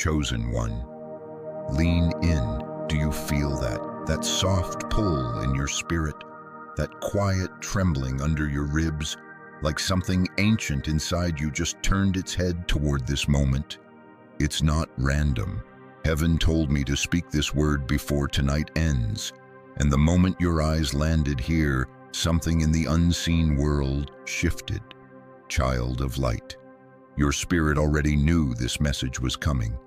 chosen one. Lean in. Do you feel that soft pull in your spirit? That quiet trembling under your ribs, like something ancient inside you just turned its head toward this moment? It's not random. Heaven told me to speak this word before tonight ends, and the moment your eyes landed here, something in the unseen world shifted. Child of light, your spirit already knew this message was coming.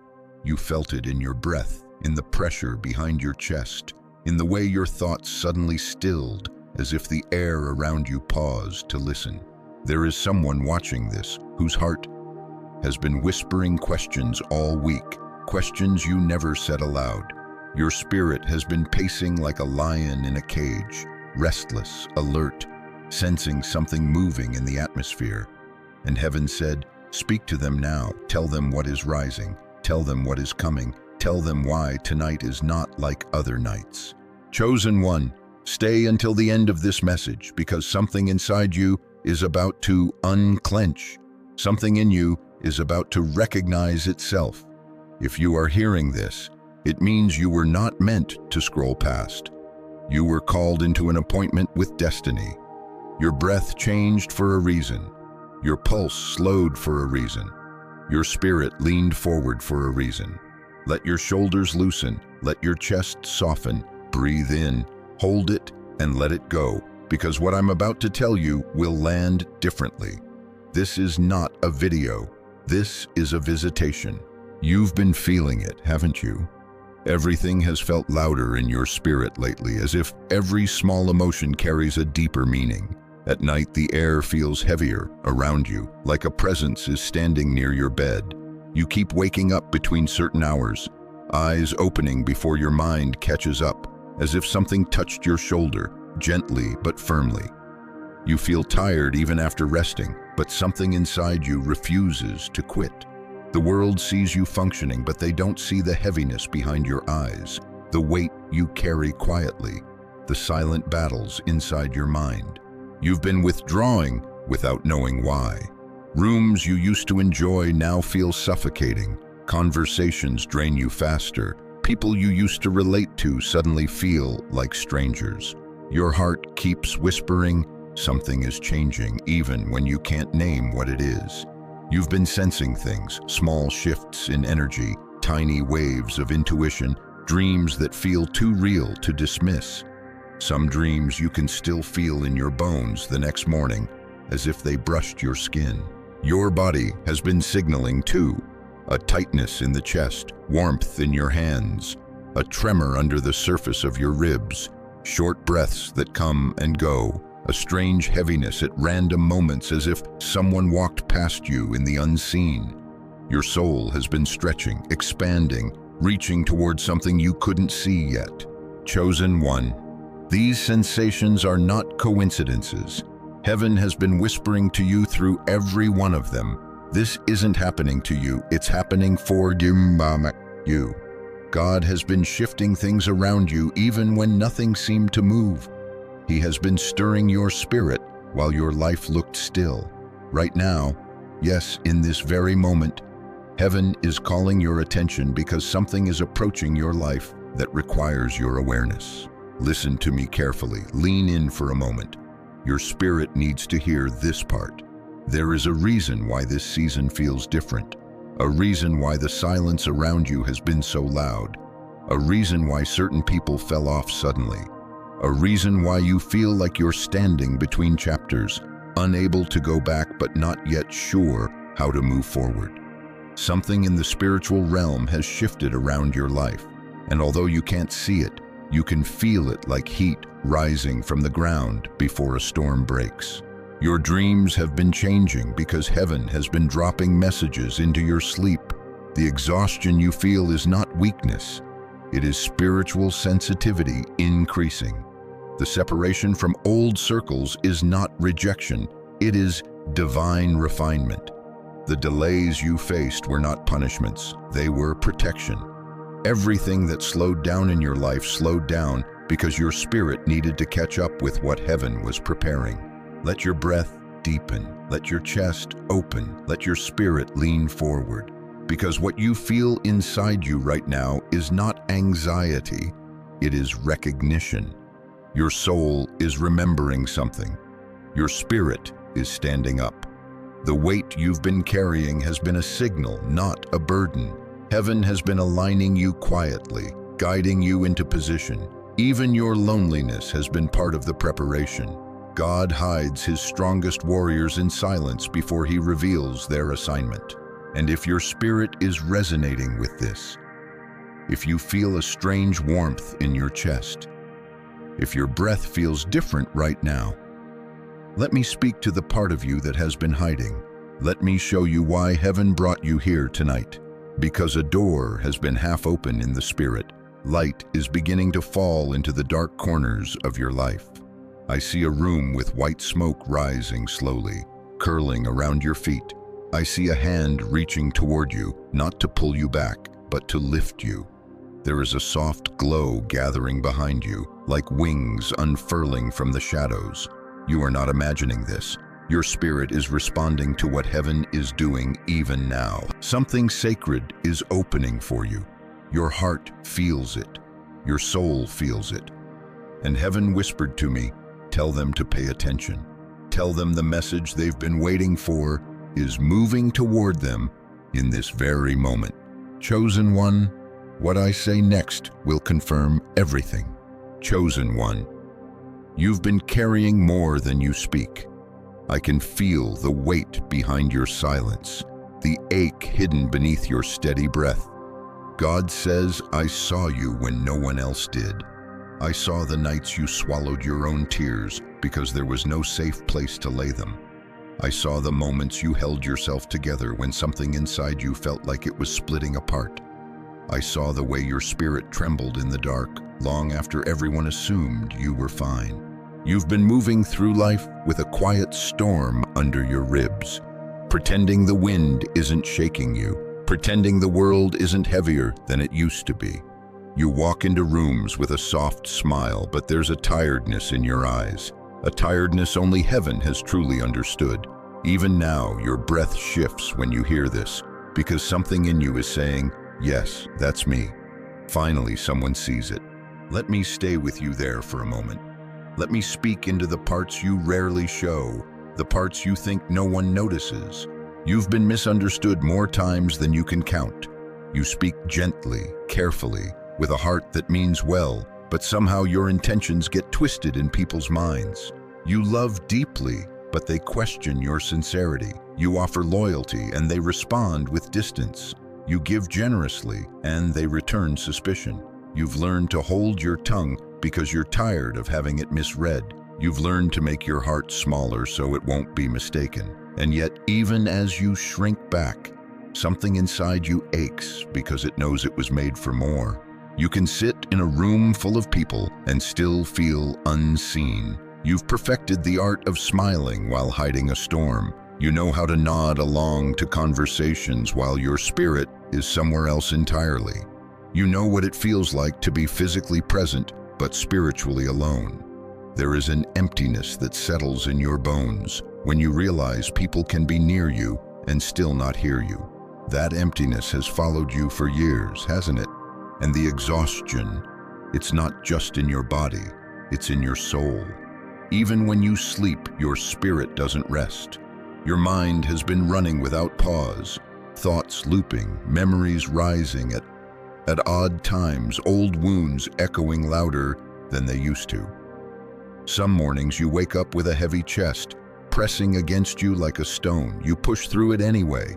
You felt it in your breath, in the pressure behind your chest, in the way your thoughts suddenly stilled, as if the air around you paused to listen. There is someone watching this whose heart has been whispering questions all week, questions you never said aloud. Your spirit has been pacing like a lion in a cage, restless, alert, sensing something moving in the atmosphere. And heaven said, "Speak to them now, tell them what is rising, tell them what is coming, tell them why tonight is not like other nights." Chosen one, stay until the end of this message, because something inside you is about to unclench. Something in you is about to recognize itself. If you are hearing this, it means you were not meant to scroll past. You were called into an appointment with destiny. Your breath changed for a reason. Your pulse slowed for a reason. Your spirit leaned forward for a reason. Let your shoulders loosen. Let your chest soften. Breathe in, hold it, and let it go, because what I'm about to tell you will land differently. This is not a video. This is a visitation. You've been feeling it, haven't you? Everything has felt louder in your spirit lately, as if every small emotion carries a deeper meaning. At night, the air feels heavier around you, like a presence is standing near your bed. You keep waking up between certain hours, eyes opening before your mind catches up, as if something touched your shoulder, gently but firmly. You feel tired even after resting, but something inside you refuses to quit. The world sees you functioning, but they don't see the heaviness behind your eyes, the weight you carry quietly, the silent battles inside your mind. You've been withdrawing without knowing why. Rooms you used to enjoy now feel suffocating. Conversations drain you faster. People you used to relate to suddenly feel like strangers. Your heart keeps whispering, something is changing, even when you can't name what it is. You've been sensing things, small shifts in energy, tiny waves of intuition, dreams that feel too real to dismiss. Some dreams you can still feel in your bones the next morning, as if they brushed your skin. Your body has been signaling too. A tightness in the chest, warmth in your hands, a tremor under the surface of your ribs, short breaths that come and go, a strange heaviness at random moments as if someone walked past you in the unseen. Your soul has been stretching, expanding, reaching towards something you couldn't see yet. Chosen one, these sensations are not coincidences. Heaven has been whispering to you through every one of them. This isn't happening to you, it's happening for you. God has been shifting things around you even when nothing seemed to move. He has been stirring your spirit while your life looked still. Right now, yes, in this very moment, heaven is calling your attention because something is approaching your life that requires your awareness. Listen to me carefully. Lean in for a moment. Your spirit needs to hear this part. There is a reason why this season feels different. A reason why the silence around you has been so loud. A reason why certain people fell off suddenly. A reason why you feel like you're standing between chapters, unable to go back but not yet sure how to move forward. Something in the spiritual realm has shifted around your life, and although you can't see it, you can feel it like heat rising from the ground before a storm breaks. Your dreams have been changing because heaven has been dropping messages into your sleep. The exhaustion you feel is not weakness. It is spiritual sensitivity increasing. The separation from old circles is not rejection. It is divine refinement. The delays you faced were not punishments. They were protection. Everything that slowed down in your life slowed down because your spirit needed to catch up with what heaven was preparing. Let your breath deepen. Let your chest open. Let your spirit lean forward. Because what you feel inside you right now is not anxiety, it is recognition. Your soul is remembering something. Your spirit is standing up. The weight you've been carrying has been a signal, not a burden. Heaven has been aligning you quietly, guiding you into position. Even your loneliness has been part of the preparation. God hides his strongest warriors in silence before he reveals their assignment. And if your spirit is resonating with this, if you feel a strange warmth in your chest, if your breath feels different right now, let me speak to the part of you that has been hiding. Let me show you why heaven brought you here tonight. Because a door has been half open in the spirit. Light is beginning to fall into the dark corners of your life. I see a room with white smoke rising slowly, curling around your feet. I see a hand reaching toward you, not to pull you back, but to lift you. There is a soft glow gathering behind you, like wings unfurling from the shadows. You are not imagining this. Your spirit is responding to what heaven is doing even now. Something sacred is opening for you. Your heart feels it. Your soul feels it. And heaven whispered to me, tell them to pay attention. Tell them the message they've been waiting for is moving toward them in this very moment. Chosen one, what I say next will confirm everything. Chosen one, you've been carrying more than you speak. I can feel the weight behind your silence, the ache hidden beneath your steady breath. God says, I saw you when no one else did. I saw the nights you swallowed your own tears because there was no safe place to lay them. I saw the moments you held yourself together when something inside you felt like it was splitting apart. I saw the way your spirit trembled in the dark, long after everyone assumed you were fine. You've been moving through life with a quiet storm under your ribs, pretending the wind isn't shaking you, pretending the world isn't heavier than it used to be. You walk into rooms with a soft smile, but there's a tiredness in your eyes, a tiredness only heaven has truly understood. Even now, your breath shifts when you hear this, because something in you is saying, yes, that's me. Finally, someone sees it. Let me stay with you there for a moment. Let me speak into the parts you rarely show, the parts you think no one notices. You've been misunderstood more times than you can count. You speak gently, carefully, with a heart that means well, but somehow your intentions get twisted in people's minds. You love deeply, but they question your sincerity. You offer loyalty, and they respond with distance. You give generously, and they return suspicion. You've learned to hold your tongue because you're tired of having it misread. You've learned to make your heart smaller so it won't be mistaken. And yet, even as you shrink back, something inside you aches because it knows it was made for more. You can sit in a room full of people and still feel unseen. You've perfected the art of smiling while hiding a storm. You know how to nod along to conversations while your spirit is somewhere else entirely. You know what it feels like to be physically present but spiritually alone. There is an emptiness that settles in your bones when you realize people can be near you and still not hear you. That emptiness has followed you for years, hasn't it? And the exhaustion, it's not just in your body, it's in your soul. Even when you sleep, your spirit doesn't rest. Your mind has been running without pause, thoughts looping, memories rising at odd times, old wounds echoing louder than they used to. Some mornings you wake up with a heavy chest, pressing against you like a stone. You push through it anyway.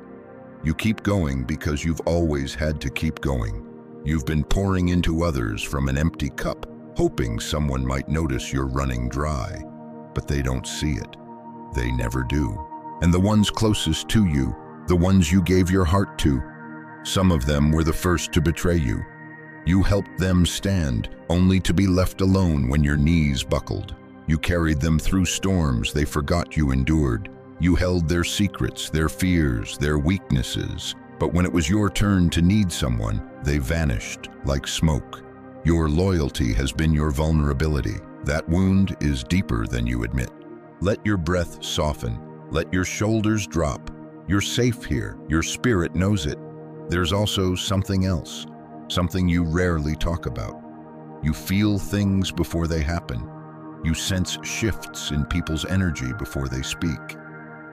You keep going because you've always had to keep going. You've been pouring into others from an empty cup, hoping someone might notice you're running dry. But they don't see it. They never do. And the ones closest to you, the ones you gave your heart to, some of them were the first to betray you. You helped them stand, only to be left alone when your knees buckled. You carried them through storms they forgot you endured. You held their secrets, their fears, their weaknesses. But when it was your turn to need someone, they vanished like smoke. Your loyalty has been your vulnerability. That wound is deeper than you admit. Let your breath soften. Let your shoulders drop. You're safe here. Your spirit knows it. There's also something else, something you rarely talk about. You feel things before they happen. You sense shifts in people's energy before they speak.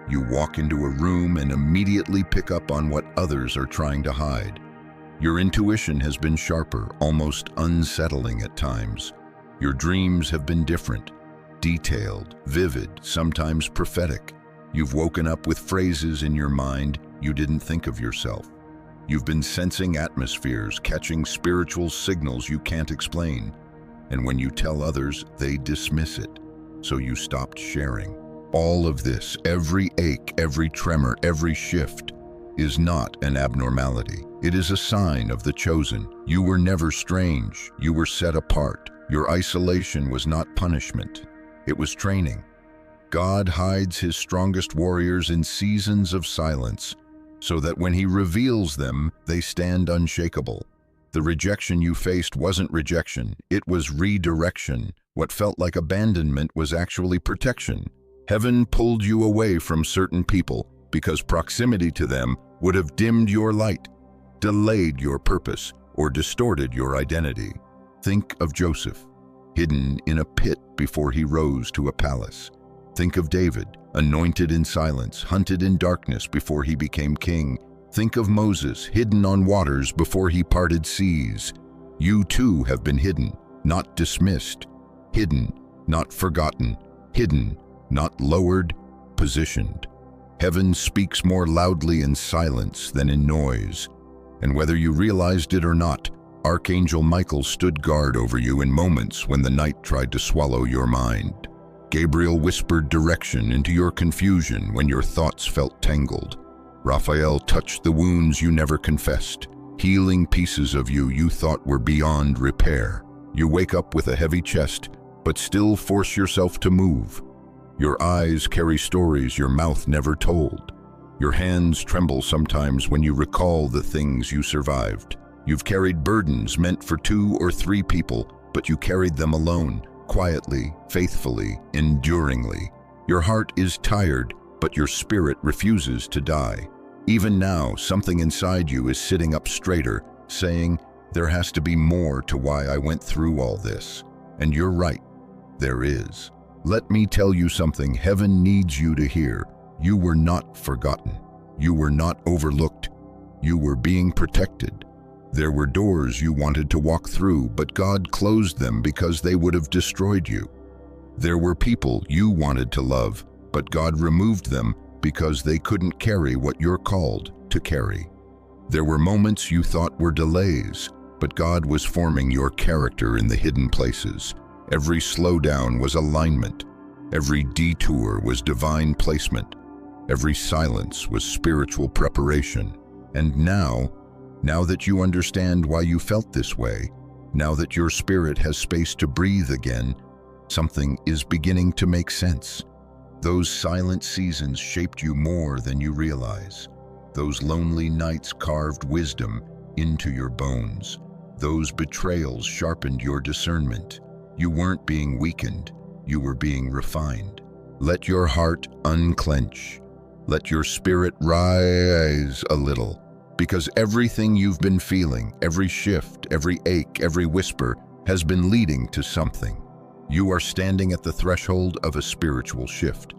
You walk into a room and immediately pick up on what others are trying to hide. Your intuition has been sharper, almost unsettling at times. Your dreams have been different, detailed, vivid, sometimes prophetic. You've woken up with phrases in your mind you didn't think of yourself. You've been sensing atmospheres, catching spiritual signals you can't explain. And when you tell others, they dismiss it. So you stopped sharing. All of this, every ache, every tremor, every shift, is not an abnormality. It is a sign of the chosen. You were never strange. You were set apart. Your isolation was not punishment. It was training. God hides his strongest warriors in seasons of silence, so that when he reveals them, they stand unshakable. The rejection you faced wasn't rejection, it was redirection. What felt like abandonment was actually protection. Heaven pulled you away from certain people because proximity to them would have dimmed your light, delayed your purpose, or distorted your identity. Think of Joseph, hidden in a pit before he rose to a palace. Think of David, anointed in silence, hunted in darkness before he became king. Think of Moses, hidden on waters before he parted seas. You too have been hidden, not dismissed. Hidden, not forgotten. Hidden, not lowered, positioned. Heaven speaks more loudly in silence than in noise. And whether you realized it or not, Archangel Michael stood guard over you in moments when the night tried to swallow your mind. Gabriel whispered direction into your confusion when your thoughts felt tangled. Raphael touched the wounds you never confessed, healing pieces of you you thought were beyond repair. You wake up with a heavy chest, but still force yourself to move. Your eyes carry stories your mouth never told. Your hands tremble sometimes when you recall the things you survived. You've carried burdens meant for 2 or 3 people, but you carried them alone, quietly, faithfully, enduringly. Your heart is tired, but your spirit refuses to die. Even now, something inside you is sitting up straighter, saying, there has to be more to why I went through all this. And you're right, there is. Let me tell you something heaven needs you to hear. You were not forgotten. You were not overlooked. You were being protected. There were doors you wanted to walk through, but God closed them because they would have destroyed you. There were people you wanted to love, but God removed them because they couldn't carry what you're called to carry. There were moments you thought were delays, but God was forming your character in the hidden places. Every slowdown was alignment. Every detour was divine placement. Every silence was spiritual preparation. And now that you understand why you felt this way, now that your spirit has space to breathe again, something is beginning to make sense. Those silent seasons shaped you more than you realize. Those lonely nights carved wisdom into your bones. Those betrayals sharpened your discernment. You weren't being weakened, you were being refined. Let your heart unclench. Let your spirit rise a little, because everything you've been feeling, every shift, every ache, every whisper, has been leading to something. You are standing at the threshold of a spiritual shift,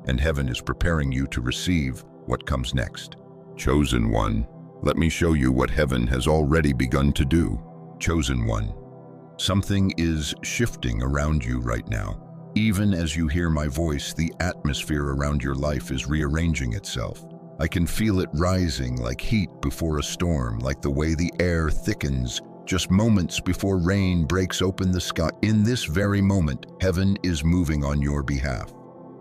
and heaven is preparing you to receive what comes next. Chosen one, let me show you what heaven has already begun to do. Chosen one, something is shifting around you right now. Even as you hear my voice, the atmosphere around your life is rearranging itself. I can feel it rising like heat before a storm, like the way the air thickens just moments before rain breaks open the sky. In this very moment, heaven is moving on your behalf.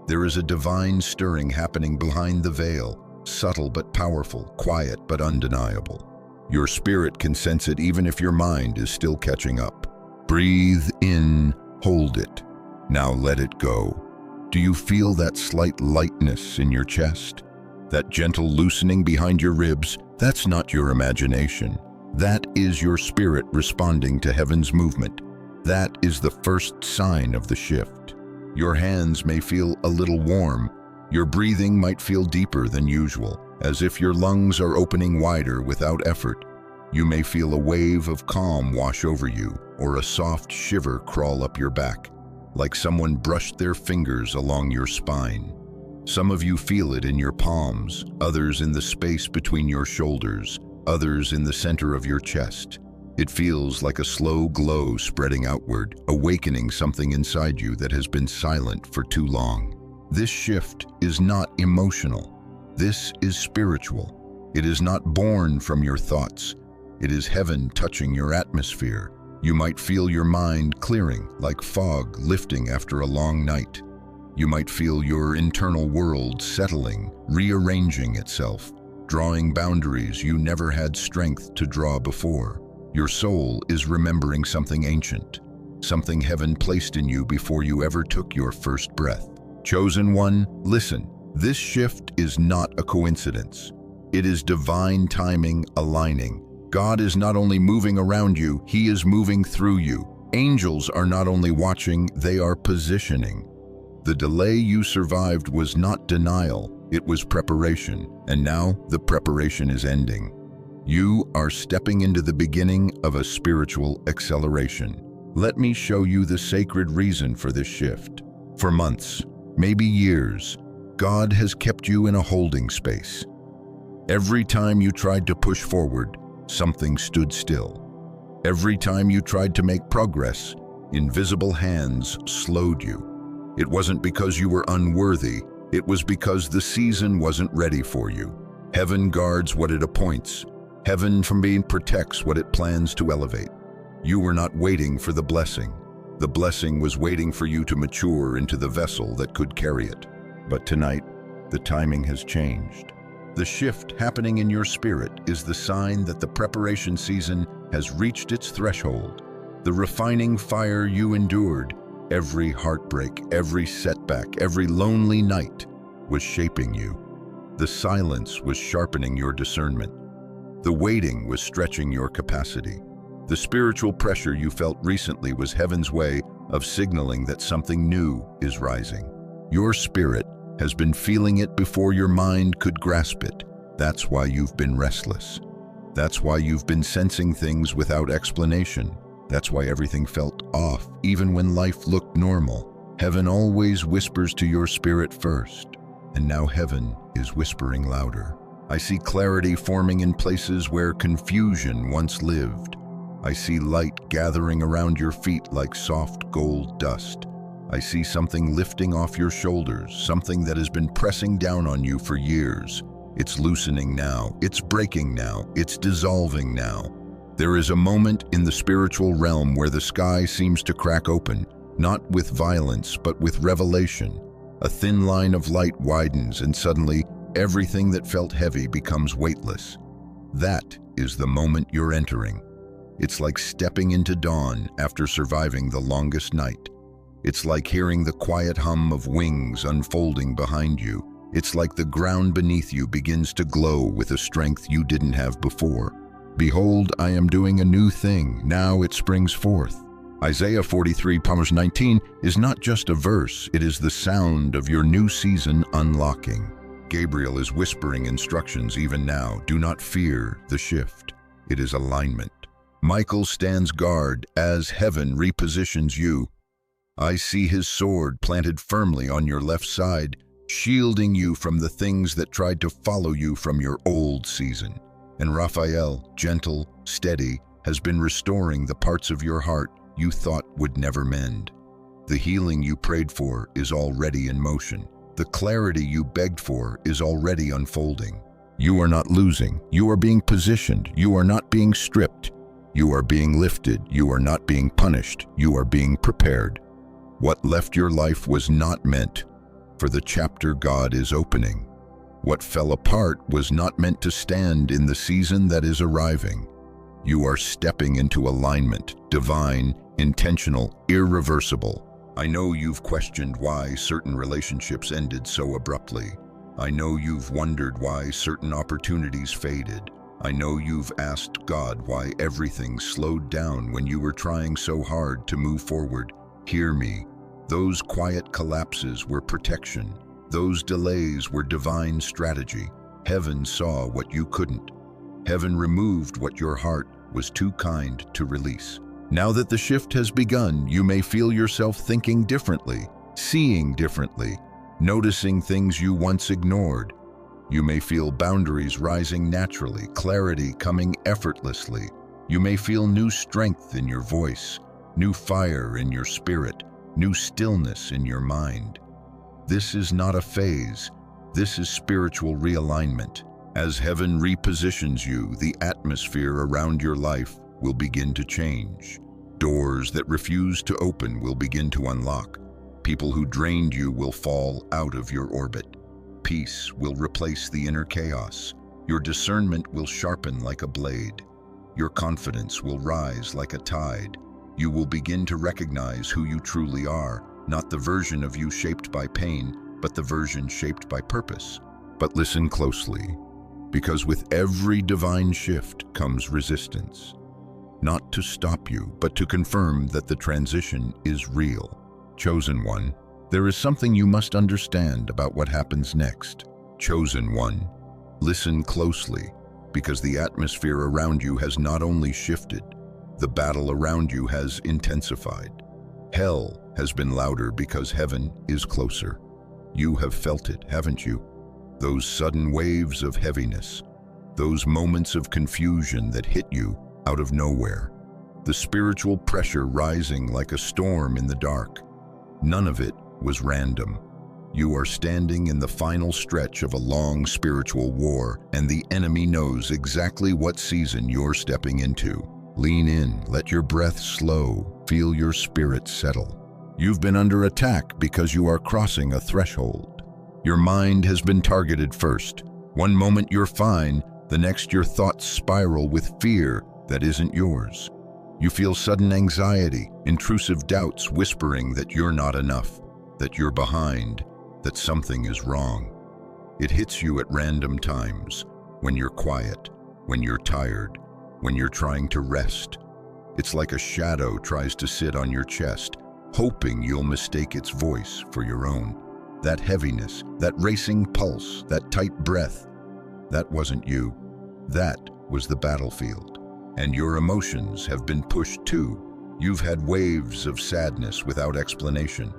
There is a divine stirring happening behind the veil, subtle but powerful, quiet but undeniable. Your spirit can sense it even if your mind is still catching up. Breathe in, hold it. Now let it go. Do you feel that slight lightness in your chest? That gentle loosening behind your ribs? That's not your imagination. That is your spirit responding to heaven's movement. That is the first sign of the shift. Your hands may feel a little warm. Your breathing might feel deeper than usual. As if your lungs are opening wider without effort, you may feel a wave of calm wash over you or a soft shiver crawl up your back, like someone brushed their fingers along your spine. Some of you feel it in your palms, others in the space between your shoulders, others in the center of your chest. It feels like a slow glow spreading outward, awakening something inside you that has been silent for too long. This shift is not emotional. This is spiritual. It is not born from your thoughts. It is heaven touching your atmosphere. You might feel your mind clearing, like fog lifting after a long night. You might feel your internal world settling, rearranging itself, drawing boundaries you never had strength to draw before. Your soul is remembering something ancient, something heaven placed in you before you ever took your first breath. Chosen one, listen. This shift is not a coincidence. It is divine timing aligning. God is not only moving around you, He is moving through you. Angels are not only watching, they are positioning. The delay you survived was not denial, it was preparation, and now the preparation is ending. You are stepping into the beginning of a spiritual acceleration. Let me show you the sacred reason for this shift. For months, maybe years, God has kept you in a holding space. Every time you tried to push forward, something stood still. Every time you tried to make progress, invisible hands slowed you. It wasn't because you were unworthy, it was because the season wasn't ready for you. Heaven guards what it appoints. Heaven from being protects what it plans to elevate. You were not waiting for the blessing. The blessing was waiting for you to mature into the vessel that could carry it. But tonight, the timing has changed. The shift happening in your spirit is the sign that the preparation season has reached its threshold. The refining fire you endured, every heartbreak, every setback, every lonely night, was shaping you. The silence was sharpening your discernment. The waiting was stretching your capacity. The spiritual pressure you felt recently was heaven's way of signaling that something new is rising. Your spirit has been feeling it before your mind could grasp it. That's why you've been restless. That's why you've been sensing things without explanation. That's why everything felt off, even when life looked normal. Heaven always whispers to your spirit first, and now heaven is whispering louder. I see clarity forming in places where confusion once lived. I see light gathering around your feet like soft gold dust. I see something lifting off your shoulders, something that has been pressing down on you for years. It's loosening now, it's breaking now, it's dissolving now. There is a moment in the spiritual realm where the sky seems to crack open, not with violence, but with revelation. A thin line of light widens, and suddenly, everything that felt heavy becomes weightless. That is the moment you're entering. It's like stepping into dawn after surviving the longest night. It's like hearing the quiet hum of wings unfolding behind you. It's like the ground beneath you begins to glow with a strength you didn't have before. Behold, I am doing a new thing. Now it springs forth. Isaiah 43:19 is not just a verse, it is the sound of your new season unlocking. Gabriel is whispering instructions even now. Do not fear the shift. It is alignment. Michael stands guard as heaven repositions you. I see his sword planted firmly on your left side, shielding you from the things that tried to follow you from your old season. And Raphael, gentle, steady, has been restoring the parts of your heart you thought would never mend. The healing you prayed for is already in motion. The clarity you begged for is already unfolding. You are not losing. You are being positioned. You are not being stripped. You are being lifted. You are not being punished. You are being prepared. What left your life was not meant for the chapter God is opening. What fell apart was not meant to stand in the season that is arriving. You are stepping into alignment, divine, intentional, irreversible. I know you've questioned why certain relationships ended so abruptly. I know you've wondered why certain opportunities faded. I know you've asked God why everything slowed down when you were trying so hard to move forward. Hear me. Those quiet collapses were protection. Those delays were divine strategy. Heaven saw what you couldn't. Heaven removed what your heart was too kind to release. Now that the shift has begun, you may feel yourself thinking differently, seeing differently, noticing things you once ignored. You may feel boundaries rising naturally, clarity coming effortlessly. You may feel new strength in your voice, new fire in your spirit, new stillness in your mind. This is not a phase. This is spiritual realignment. As heaven repositions you, the atmosphere around your life will begin to change. Doors that refuse to open will begin to unlock. People who drained you will fall out of your orbit. Peace will replace the inner chaos. Your discernment will sharpen like a blade. Your confidence will rise like a tide. You will begin to recognize who you truly are, not the version of you shaped by pain, but the version shaped by purpose. But listen closely, because with every divine shift comes resistance. Not to stop you, but to confirm that the transition is real. Chosen one, there is something you must understand about what happens next. Chosen one, listen closely, because the atmosphere around you has not only shifted, the battle around you has intensified. Hell has been louder because heaven is closer. You have felt it, haven't you? Those sudden waves of heaviness, those moments of confusion that hit you out of nowhere. The spiritual pressure rising like a storm in the dark. None of it was random. You are standing in the final stretch of a long spiritual war, and the enemy knows exactly what season you're stepping into. Lean in, let your breath slow, feel your spirit settle. You've been under attack because you are crossing a threshold. Your mind has been targeted first. One moment you're fine, the next your thoughts spiral with fear that isn't yours. You feel sudden anxiety, intrusive doubts whispering that you're not enough, that you're behind, that something is wrong. It hits you at random times, when you're quiet, when you're tired, when you're trying to rest. It's like a shadow tries to sit on your chest, hoping you'll mistake its voice for your own. That heaviness, that racing pulse, that tight breath, that wasn't you. That was the battlefield. And your emotions have been pushed too. You've had waves of sadness without explanation.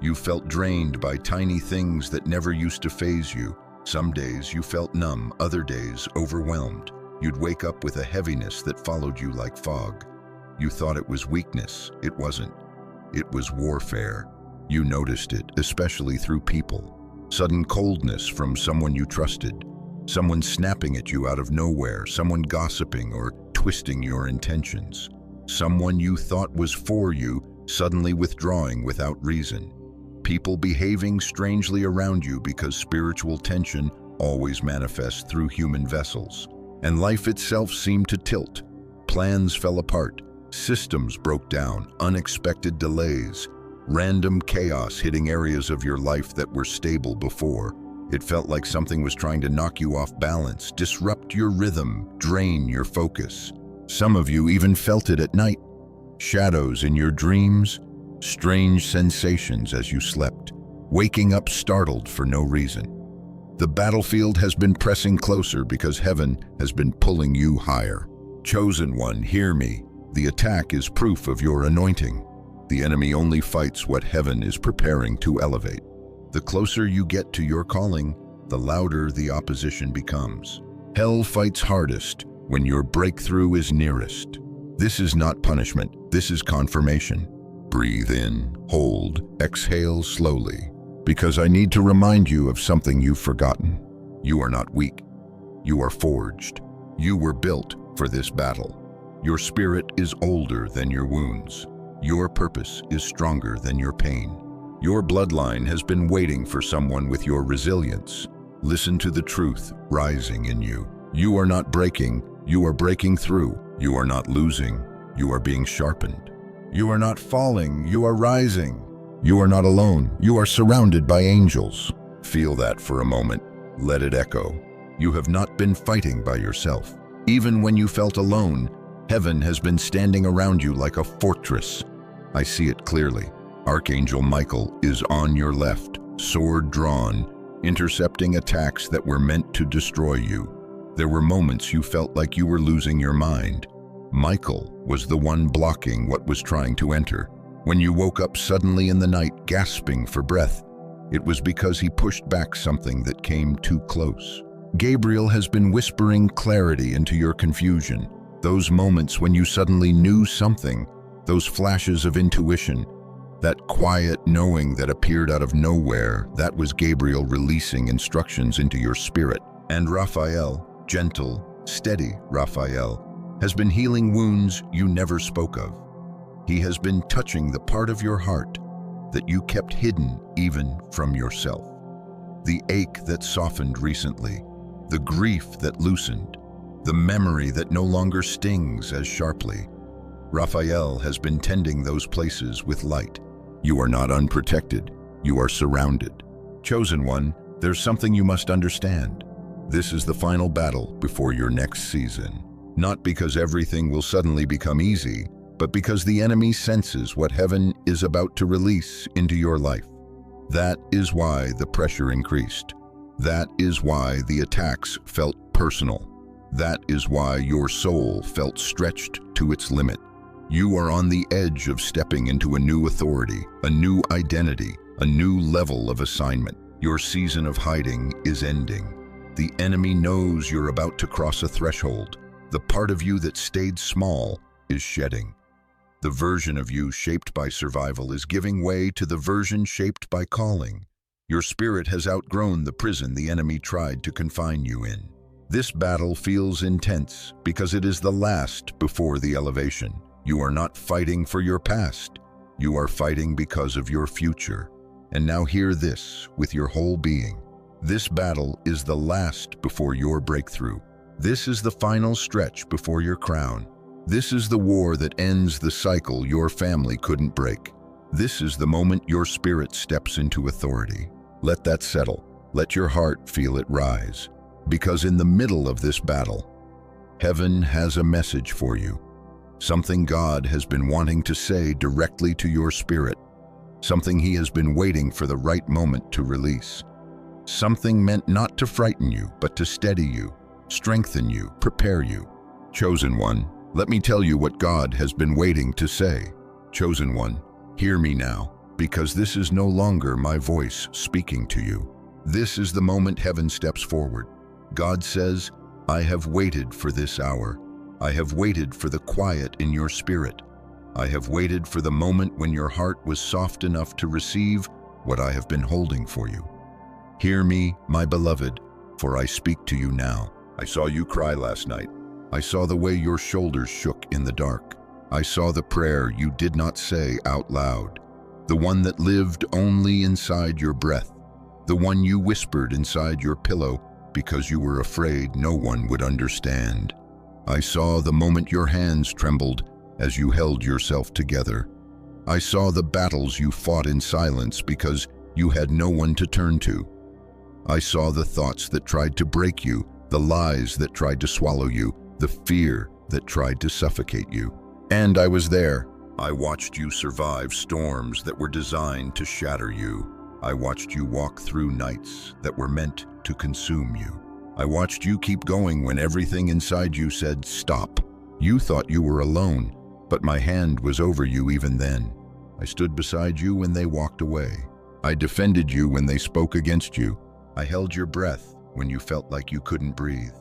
You felt drained by tiny things that never used to faze you. Some days you felt numb, other days overwhelmed. You'd wake up with a heaviness that followed you like fog. You thought it was weakness. It wasn't. It was warfare. You noticed it, especially through people. Sudden coldness from someone you trusted. Someone snapping at you out of nowhere. Someone gossiping or twisting your intentions. Someone you thought was for you, suddenly withdrawing without reason. People behaving strangely around you because spiritual tension always manifests through human vessels. And life itself seemed to tilt. Plans fell apart. Systems broke down. Unexpected delays. Random chaos hitting areas of your life that were stable before. It felt like something was trying to knock you off balance, disrupt your rhythm, drain your focus. Some of you even felt it at night. Shadows in your dreams, strange sensations as you slept, waking up startled for no reason. The battlefield has been pressing closer because heaven has been pulling you higher. Chosen one, hear me. The attack is proof of your anointing. The enemy only fights what heaven is preparing to elevate. The closer you get to your calling, the louder the opposition becomes. Hell fights hardest when your breakthrough is nearest. This is not punishment, this is confirmation. Breathe in, hold, exhale slowly, because I need to remind you of something you've forgotten. You are not weak. You are forged. You were built for this battle. Your spirit is older than your wounds. Your purpose is stronger than your pain. Your bloodline has been waiting for someone with your resilience. Listen to the truth rising in you. You are not breaking, you are breaking through. You are not losing, you are being sharpened. You are not falling, you are rising. You are not alone, you are surrounded by angels. Feel that for a moment, let it echo. You have not been fighting by yourself. Even when you felt alone, heaven has been standing around you like a fortress. I see it clearly. Archangel Michael is on your left, sword drawn, intercepting attacks that were meant to destroy you. There were moments you felt like you were losing your mind. Michael was the one blocking what was trying to enter. When you woke up suddenly in the night, gasping for breath, it was because he pushed back something that came too close. Gabriel has been whispering clarity into your confusion. Those moments when you suddenly knew something, those flashes of intuition, that quiet knowing that appeared out of nowhere, that was Gabriel releasing instructions into your spirit. And Raphael, gentle, steady Raphael, has been healing wounds you never spoke of. He has been touching the part of your heart that you kept hidden even from yourself. The ache that softened recently, the grief that loosened, the memory that no longer stings as sharply. Raphael has been tending those places with light. You are not unprotected. You are surrounded. Chosen one, there's something you must understand. This is the final battle before your next season. Not because everything will suddenly become easy, but because the enemy senses what heaven is about to release into your life. That is why the pressure increased. That is why the attacks felt personal. That is why your soul felt stretched to its limit. You are on the edge of stepping into a new authority, a new identity, a new level of assignment. Your season of hiding is ending. The enemy knows you're about to cross a threshold. The part of you that stayed small is shedding. The version of you shaped by survival is giving way to the version shaped by calling. Your spirit has outgrown the prison the enemy tried to confine you in. This battle feels intense because it is the last before the elevation. You are not fighting for your past. You are fighting because of your future. And now hear this with your whole being. This battle is the last before your breakthrough. This is the final stretch before your crown. This is the war that ends the cycle your family couldn't break. This is the moment your spirit steps into authority. Let that settle. Let your heart feel it rise. Because in the middle of this battle, heaven has a message for you. Something God has been wanting to say directly to your spirit. Something He has been waiting for the right moment to release. Something meant not to frighten you, but to steady you, strengthen you, prepare you. Chosen one, let me tell you what God has been waiting to say. Chosen one, hear me now, because this is no longer my voice speaking to you. This is the moment heaven steps forward. God says, I have waited for this hour. I have waited for the quiet in your spirit. I have waited for the moment when your heart was soft enough to receive what I have been holding for you. Hear me, my beloved, for I speak to you now. I saw you cry last night. I saw the way your shoulders shook in the dark. I saw the prayer you did not say out loud, the one that lived only inside your breath, the one you whispered inside your pillow because you were afraid no one would understand. I saw the moment your hands trembled as you held yourself together. I saw the battles you fought in silence because you had no one to turn to. I saw the thoughts that tried to break you, the lies that tried to swallow you, the fear that tried to suffocate you. And I was there. I watched you survive storms that were designed to shatter you. I watched you walk through nights that were meant to consume you. I watched you keep going when everything inside you said stop. You thought you were alone, but my hand was over you even then. I stood beside you when they walked away. I defended you when they spoke against you. I held your breath when you felt like you couldn't breathe.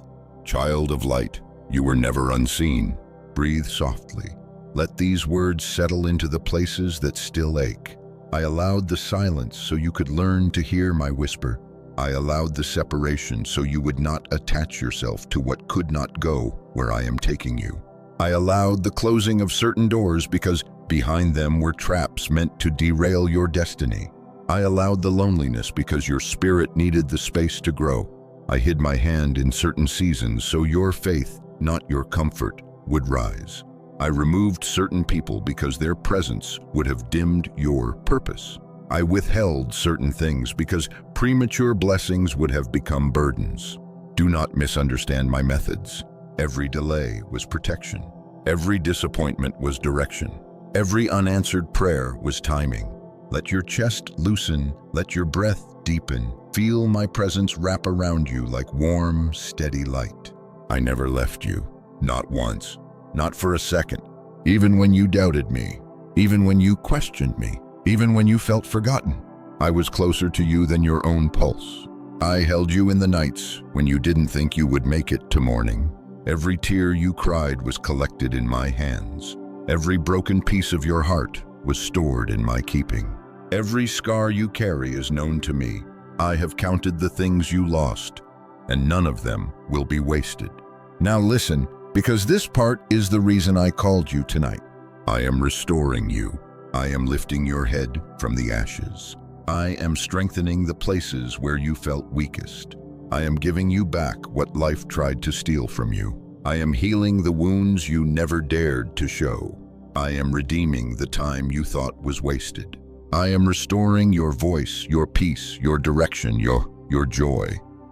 Child of light, you were never unseen. Breathe softly. Let these words settle into the places that still ache. I allowed the silence so you could learn to hear my whisper. I allowed the separation so you would not attach yourself to what could not go where I am taking you. I allowed the closing of certain doors because behind them were traps meant to derail your destiny. I allowed the loneliness because your spirit needed the space to grow. I hid my hand in certain seasons so your faith, not your comfort, would rise. I removed certain people because their presence would have dimmed your purpose. I withheld certain things because premature blessings would have become burdens. Do not misunderstand my methods. Every delay was protection. Every disappointment was direction. Every unanswered prayer was timing. Let your chest loosen, let your breath deepen. Feel my presence wrap around you like warm, steady light. I never left you, not once, not for a second. Even when you doubted me, even when you questioned me, even when you felt forgotten, I was closer to you than your own pulse. I held you in the nights when you didn't think you would make it to morning. Every tear you cried was collected in my hands. Every broken piece of your heart was stored in my keeping. Every scar you carry is known to me. I have counted the things you lost, and none of them will be wasted. Now listen, because this part is the reason I called you tonight. I am restoring you. I am lifting your head from the ashes. I am strengthening the places where you felt weakest. I am giving you back what life tried to steal from you. I am healing the wounds you never dared to show. I am redeeming the time you thought was wasted. I am restoring your voice, your peace, your direction, your joy.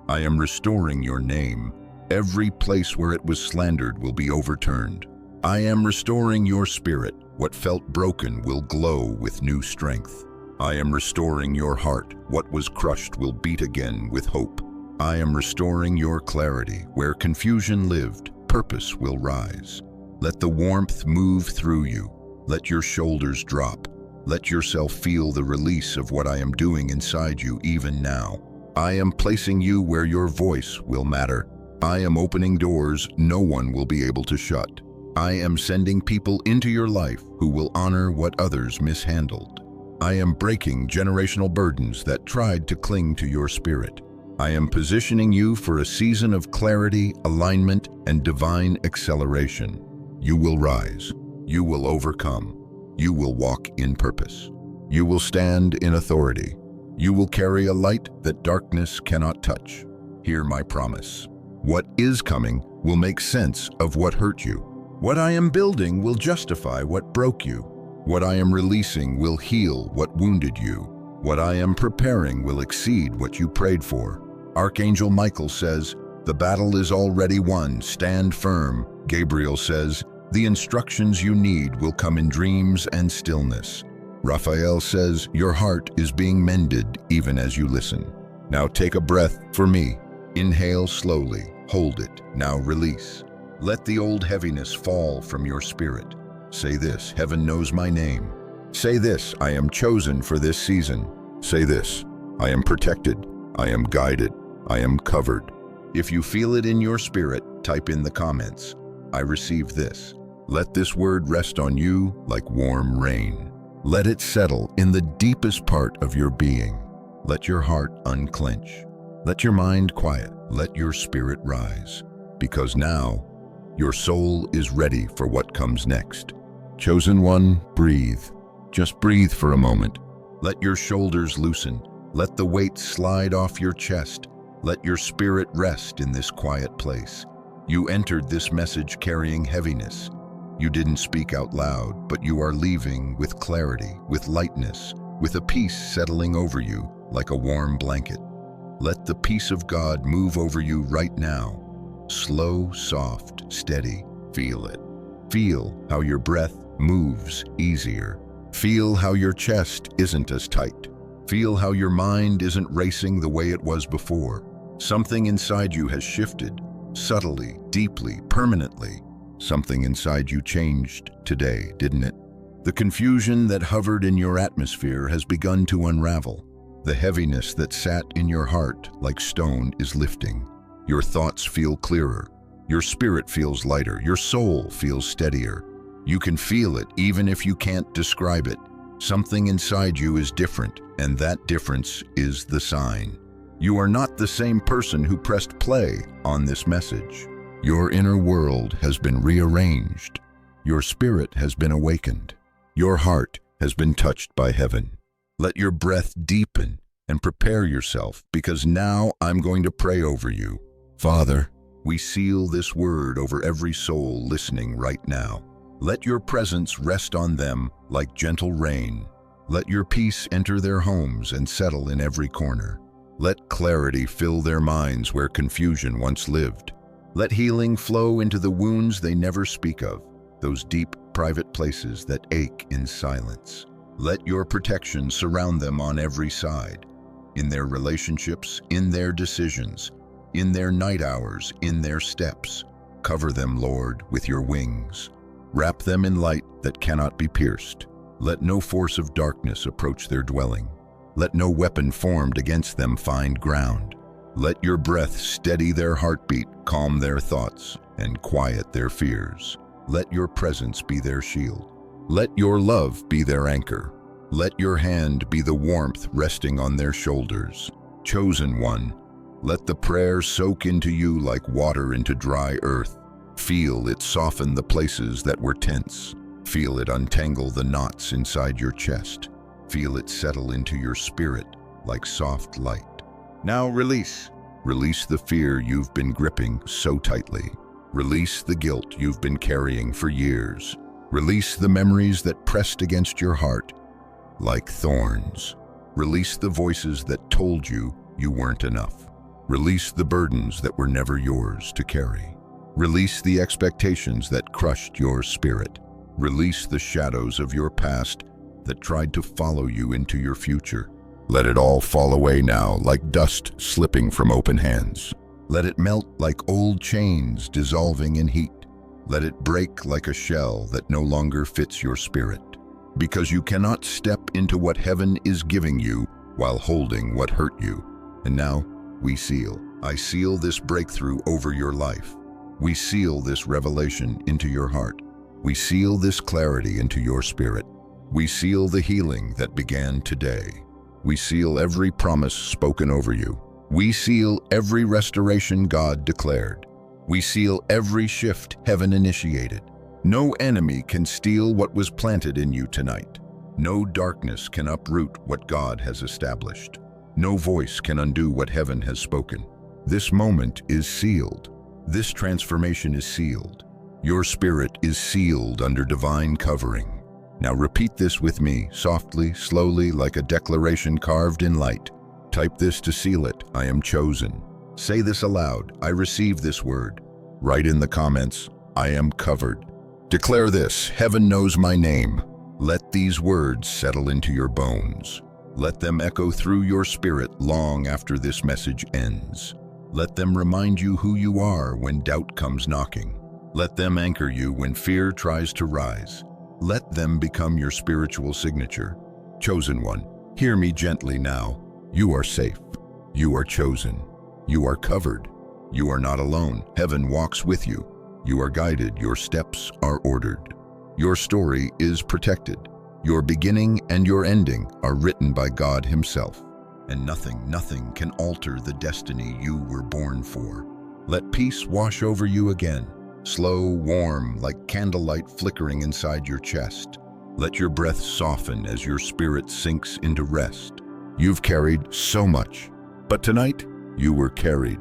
I am restoring your name. Every place where it was slandered will be overturned. I am restoring your spirit. What felt broken will glow with new strength. I am restoring your heart. What was crushed will beat again with hope. I am restoring your clarity. Where confusion lived, purpose will rise. Let the warmth move through you. Let your shoulders drop. Let yourself feel the release of what I am doing inside you even now. I am placing you where your voice will matter. I am opening doors no one will be able to shut. I am sending people into your life who will honor what others mishandled. I am breaking generational burdens that tried to cling to your spirit. I am positioning you for a season of clarity, alignment, and divine acceleration. You will rise. You will overcome. You will walk in purpose. You will stand in authority. You will carry a light that darkness cannot touch. Hear my promise. What is coming will make sense of what hurt you. What I am building will justify what broke you. What I am releasing will heal what wounded you. What I am preparing will exceed what you prayed for. Archangel Michael says, "The battle is already won. Stand firm." Gabriel says, "The instructions you need will come in dreams and stillness." Raphael says, "Your heart is being mended even as you listen." Now take a breath for me. Inhale slowly. Hold it. Now release. Let the old heaviness fall from your spirit. Say this, "Heaven knows my name." Say this, "I am chosen for this season." Say this, "I am protected. I am guided. I am covered." If you feel it in your spirit, type in the comments, "I receive this." Let this word rest on you like warm rain. Let it settle in the deepest part of your being. Let your heart unclench. Let your mind quiet. Let your spirit rise. Because now, your soul is ready for what comes next. Chosen one, breathe. Just breathe for a moment. Let your shoulders loosen. Let the weight slide off your chest. Let your spirit rest in this quiet place. You entered this message carrying heaviness. You didn't speak out loud, but you are leaving with clarity, with lightness, with a peace settling over you like a warm blanket. Let the peace of God move over you right now. Slow, soft, steady. Feel it. Feel how your breath moves easier. Feel how your chest isn't as tight. Feel how your mind isn't racing the way it was before. Something inside you has shifted, subtly, deeply, permanently. Something inside you changed today, didn't it? The confusion that hovered in your atmosphere has begun to unravel. The heaviness that sat in your heart like stone is lifting. Your thoughts feel clearer. Your spirit feels lighter. Your soul feels steadier. You can feel it even if you can't describe it. Something inside you is different, and that difference is the sign. You are not the same person who pressed play on this message. Your inner world has been rearranged. Your spirit has been awakened. Your heart has been touched by heaven. Let your breath deepen and prepare yourself, because now I'm going to pray over you. Father, we seal this word over every soul listening right now. Let your presence rest on them like gentle rain. Let your peace enter their homes and settle in every corner. Let clarity fill their minds where confusion once lived. Let healing flow into the wounds they never speak of, those deep, private places that ache in silence. Let your protection surround them on every side. in their relationships, in their decisions, in their night hours, in their steps. Cover them, Lord, with your wings. Wrap them in light that cannot be pierced. Let no force of darkness approach their dwelling. Let no weapon formed against them find ground. Let your breath steady their heartbeat, calm their thoughts, and quiet their fears. Let your presence be their shield. Let your love be their anchor. Let your hand be the warmth resting on their shoulders. Chosen one, let the prayer soak into you like water into dry earth. Feel it soften the places that were tense. Feel it untangle the knots inside your chest. Feel it settle into your spirit like soft light. Now release. Release the fear you've been gripping so tightly. Release the guilt you've been carrying for years. Release the memories that pressed against your heart like thorns. Release the voices that told you you weren't enough. Release the burdens that were never yours to carry. Release the expectations that crushed your spirit. Release the shadows of your past that tried to follow you into your future. Let it all fall away now, like dust slipping from open hands. Let it melt like old chains dissolving in heat. Let it break like a shell that no longer fits your spirit. Because you cannot step into what heaven is giving you while holding what hurt you. And now, I seal this breakthrough over your life. We seal this revelation into your heart. We seal this clarity into your spirit. We seal the healing that began today. We seal every promise spoken over you. We seal every restoration God declared. We seal every shift heaven initiated. No enemy can steal what was planted in you tonight. No darkness can uproot what God has established. No voice can undo what heaven has spoken. This moment is sealed. This transformation is sealed. Your spirit is sealed under divine covering. Now repeat this with me, softly, slowly, like a declaration carved in light. Type this to seal it. I am chosen. Say this aloud. I receive this word. Write in the comments, I am covered. Declare this. Heaven knows my name. Let these words settle into your bones. Let them echo through your spirit long after this message ends. Let them remind you who you are when doubt comes knocking. Let them anchor you when fear tries to rise. Let them become your spiritual signature. Chosen one, hear me gently now. You are safe. You are chosen. You are covered. You are not alone. Heaven walks with you. You are guided. Your steps are ordered. Your story is protected. Your beginning and your ending are written by God Himself. And nothing can alter the destiny you were born for. Let peace wash over you again. Slow, warm, like candlelight flickering inside your chest. Let your breath soften as your spirit sinks into rest. You've carried so much, but tonight you were carried.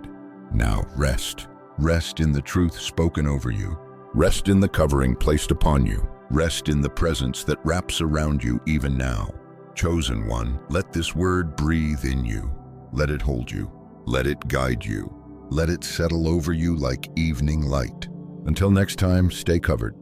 Now rest. Rest in the truth spoken over you. Rest in the covering placed upon you. Rest in the presence that wraps around you even now. Chosen one, let this word breathe in you. Let it hold you. Let it guide you. Let it settle over you like evening light. Until next time, stay covered.